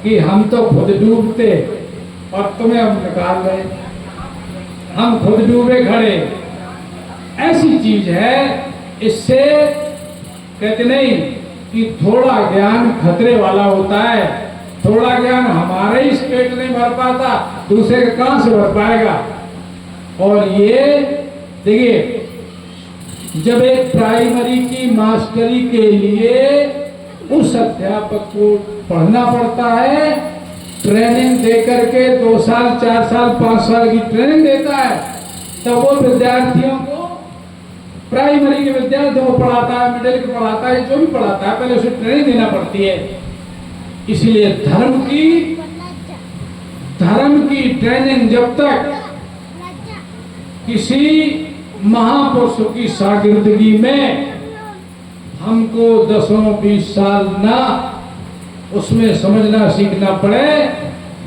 कि हम तो खुद डूबते और तुम्हें हम निकाल रहे, हम खुद डूबे खड़े। ऐसी चीज है। इससे कहते नहीं कि थोड़ा ज्ञान खतरे वाला होता है। थोड़ा ज्ञान हमारे ही पेट नहीं भर पाता, दूसरे का कहां से भर पाएगा। और ये देखिए, जब एक प्राइमरी की मास्टरी के लिए उस अध्यापक को पढ़ना पड़ता है, ट्रेनिंग देकर के 2 साल 4 साल 5 साल की ट्रेनिंग देता है, तब वो विद्यार्थियों को, प्राइमरी के विद्यार्थियों को पढ़ाता है, मिडिल को पढ़ाता है, जो भी पढ़ाता है पहले उसे ट्रेनिंग देना पड़ती है। इसलिए धर्म की ट्रेनिंग जब तक किसी महापुरुषों की शागिर्दगी में हमको 10-20 साल ना उसमें समझना सीखना पड़े,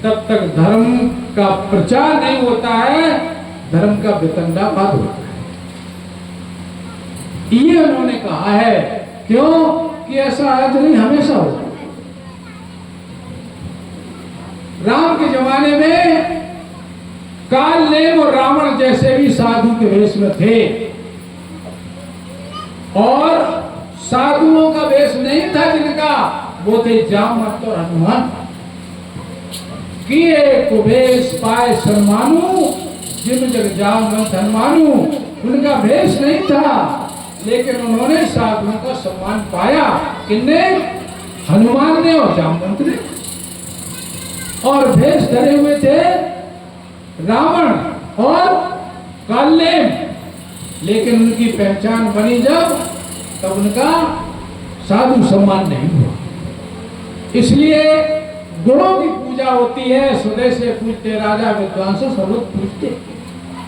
तब तक धर्म का प्रचार नहीं होता है, धर्म का वितंडावाद होता है। ये उन्होंने कहा है। क्यों कि ऐसा आज नहीं, हमेशा होता। राम के जमाने में कालनेम और रावण जैसे भी साधु के वेश में थे, और साधुओं का वेश नहीं था जिनका, वो थे जामवंत और हनुमान। किए कुबेश पाए सन्मानु, जिन जग जामवंत हनुमानु। उनका वेश नहीं था, लेकिन उन्होंने साधुओं का सम्मान पाया। किन्ने? हनुमान ने और जामवंत ने। और भेष धरे हुए थे रावण और कालनेम, लेकिन उनकी पहचान बनी जब, तब उनका साधु सम्मान नहीं हुआ। इसलिए गुणों की पूजा होती है। स्वदेश से पूजते राजा विद्वांसों, सब लोग पूजते।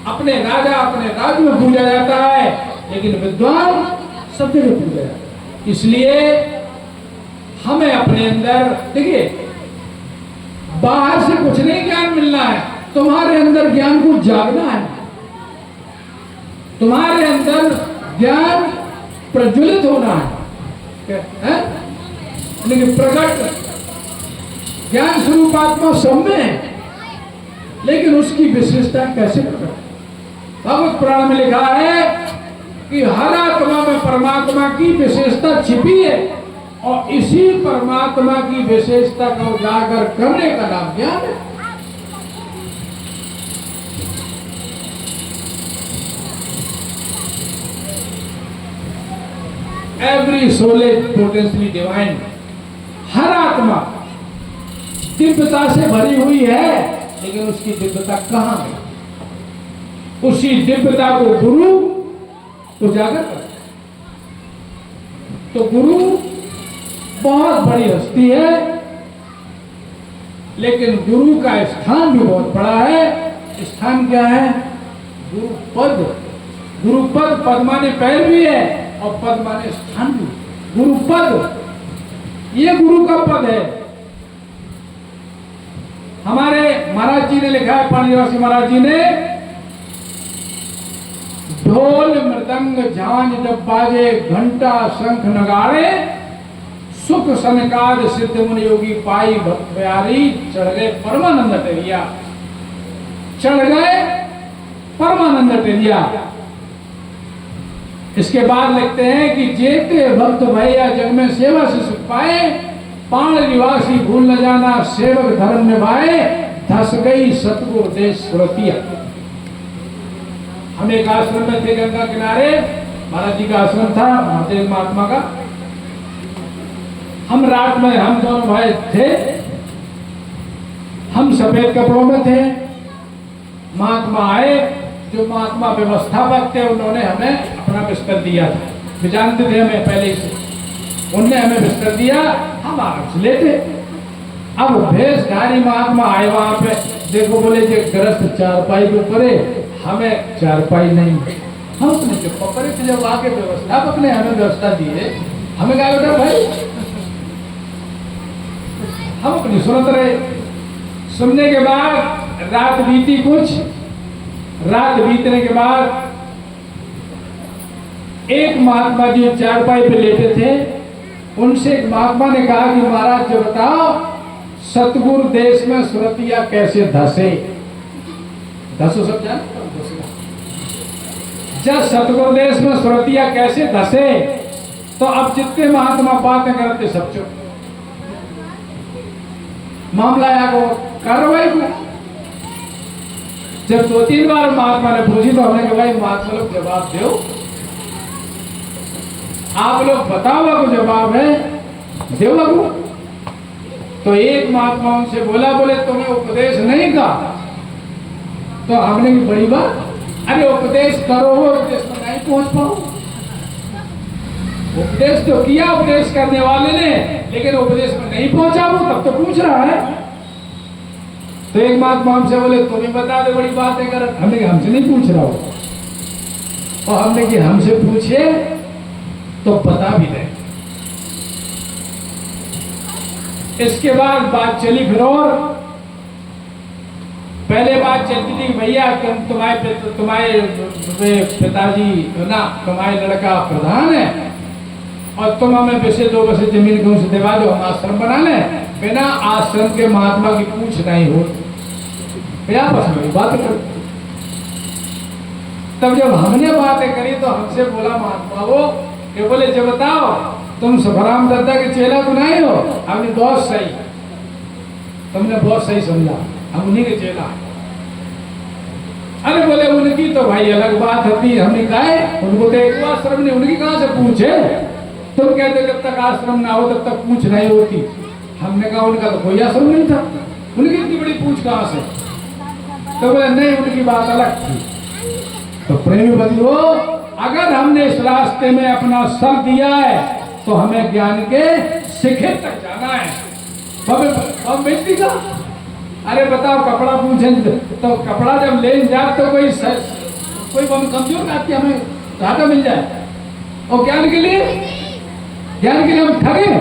अपने राजा अपने राज्य में पूजा जाता है, लेकिन विद्वान सब जगह पूजा जाता है। इसलिए हमें अपने अंदर, देखिए, बाहर से कुछ नहीं ज्ञान मिलना है, तुम्हारे अंदर ज्ञान को जागना है। तुम्हारे अंदर ज्ञान प्रज्वलित होना है, लेकिन प्रकट ज्ञान स्वरूपात्मा सब में है, लेकिन उसकी विशेषता कैसे प्रकट? भगवत पुराण में लिखा है कि हर आत्मा में परमात्मा की विशेषता छिपी है, और इसी परमात्मा की विशेषता को उजागर करने का नाम ज्ञान है। Every soul is potentially divine. हर आत्मा दिव्यता से भरी हुई है, लेकिन उसकी दिव्यता कहां है? उसी दिव्यता को गुरु उजागर करता है। तो गुरु बहुत बड़ी हस्ती है, लेकिन गुरु का स्थान भी बहुत बड़ा है। स्थान क्या है? गुरुपद। गुरुपद, पद माने पैर भी है और पद माने स्थान भी। गुरुपद, ये गुरु का पद है। हमारे महाराज जी ने लिखा है, पाणिनिवासी महाराज जी ने, ढोल मृदंग झांझ जब बाजे, घंटा शंख नगाड़े, सुख सनकाद सिद्ध मुनि योगी पाई भक्त प्यारी, चढ़ गए परमानंद टेरिया। चढ़ गए परमानंद टेरिया। इसके बाद लिखते हैं कि जेते भक्त भैया जग में सेवा से सुख पाए, पाण निवासी भूल न जाना, सेवक धर्म निभाए, धस गई सतगुरु देश सुरतिया। हम एक आश्रम में थे गंगा किनारे, महाराज जी का आश्रम था, महादेव महात्मा का। हम रात में, हम दोनों भाई थे, हम सफेद कपड़ों में थे। महात्मा आए, जो महात्मा व्यवस्थापक थे, उन्होंने हमें अपना बिस्तर दिया था। वे जानते थे हमें पहले से, उनने हमें बिस्तर दिया, हम आराम से लेटे। अब भेषधारी महात्मा आए वहां पे, देखो बोले कि ग्रस्त चारपाई के ऊपर, हमें चारपाई नहीं। हम अपने चुप पकड़े थे। जब आके व्यवस्थापक ने हमें व्यवस्था दी है, हमें क्या बेटा भाई, हम अपनी सुनते रहे। सुनने के बाद रात बीती, कुछ रात बीतने के बाद एक महात्मा जी चारपाई पे लेटे थे। उनसे एक महात्मा ने कहा कि महाराज जो बताओ, सतगुरु देश में सुरतिया कैसे धसे, धसो सब जान, जब सतगुरु देश में सुरतिया कैसे धसे, तो अब जितने महात्मा बातें करते सब चुप। मामला आगो कार्रवाई को जब 2-3 बार महात्मा ने पूछी तो हमने कहा भाई महात्मा लोग जवाब दो, आप लोग बताओ को जवाब है दो बाबू। तो एक महात्मा उनसे बोला, बोले तुम्हें उपदेश नहीं का, तो हमने की बड़ी बात, अरे उपदेश करो हो, उपदेश में नहीं पहुंच पाओ। उपदेश तो किया उपदेश करने वाले ने, लेकिन उपदेश में नहीं पहुंचा वो, तब तो पूछ रहा है। तो एक महात्मा हमसे बोले तुम्हें बता दे, बड़ी बात है कर। हमने कहा हमसे नहीं पूछ रहा हो, और हमने कि हमसे पूछे तो बता भी दे। इसके बाद बात चली फिर, और पहले बात चलती थी भैया तुम्हारे पिताजी ना, तुम्हारे लड़का प्रधान है और तुम हमें वैसे 2 बसे जमीन को उसे दिवा दो, हम आश्रम बना लें, बिना आश्रम के महात्मा की पूछ नहीं हो। आपस में बात कर, तब जब हमने बातें करी तो हमसे बोला महात्मा वो कि बोले जब बताओ तुम सफराम दत्ता के चेला तो नहीं हो। हमने बहुत सही, तुमने बहुत सही समझा, हम उन्हीं के चेला। अरे बोले उनकी तो भाई अलग बात होती, हमने कहा है उनको तो एक आश्रम ने, उनकी कहां से पूछे। तुम कहते जब तक आश्रम ना हो तब तक पूछ नहीं होती। हमने कहा उनका तो कोई आश्रम नहीं था, उनकी इतनी बड़ी पूछ कहां से। तो बोले नहीं उनकी बात अलग थी। तो प्रेमी बंधुओ, अगर हमने इस रास्ते में अपना सर दिया है तो हमें ज्ञान के शिखर तक जाना है। अब व्यक्ति का अरे बताओ कपड़ा पूछे तो कपड़ा जब ले जाए तो कोई कमजोर आती है, हमें ज्यादा मिल जाए, और ज्ञान के लिए हम ठगे।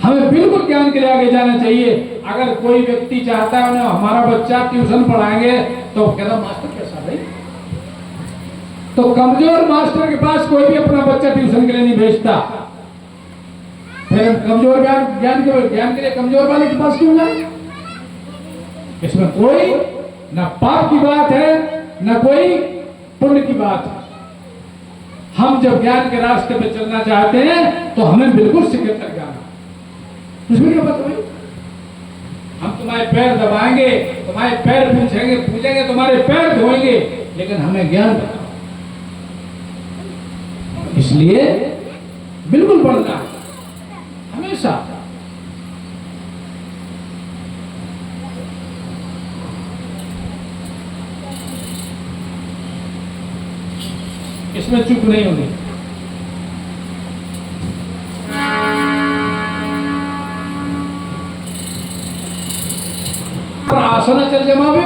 हमें बिल्कुल ज्ञान के लिए आगे जाना चाहिए। अगर कोई व्यक्ति चाहता है उन्हें हमारा बच्चा ट्यूशन पढ़ाएंगे तो कहता मास्टर कैसा भाई, तो कमजोर मास्टर के पास कोई भी अपना बच्चा ट्यूशन के लिए नहीं भेजता। फिर कमजोर ज्ञान के लिए कमजोर वाले के पास क्यों जाए। इसमें कोई ना पाप की बात है ना कोई पुण्य की बात है। हम जब ज्ञान के रास्ते पे चलना चाहते हैं तो हमें बिल्कुल शिखर तक जाना। उसमें क्या बात भाई, हम तुम्हारे पैर दबाएंगे, तुम्हारे पैर पूछेंगे, तुम्हारे पैर धोएंगे, लेकिन हमें ज्ञान बताओ। इसलिए बिल्कुल बढ़ना है हमेशा। इसमें चुप नहीं होगी। आसना चल जमावे,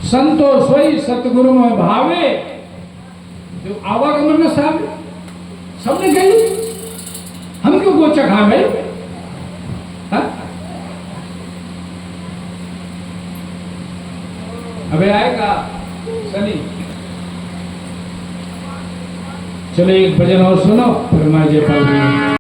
संतोष सोई सतगुरु में भावे, जो आवागमन में सबने कही, हम क्यों गोचा खा भाई। अबे आएगा सनी, चलो एक भजन और सुनो फिर मैं जयपाल।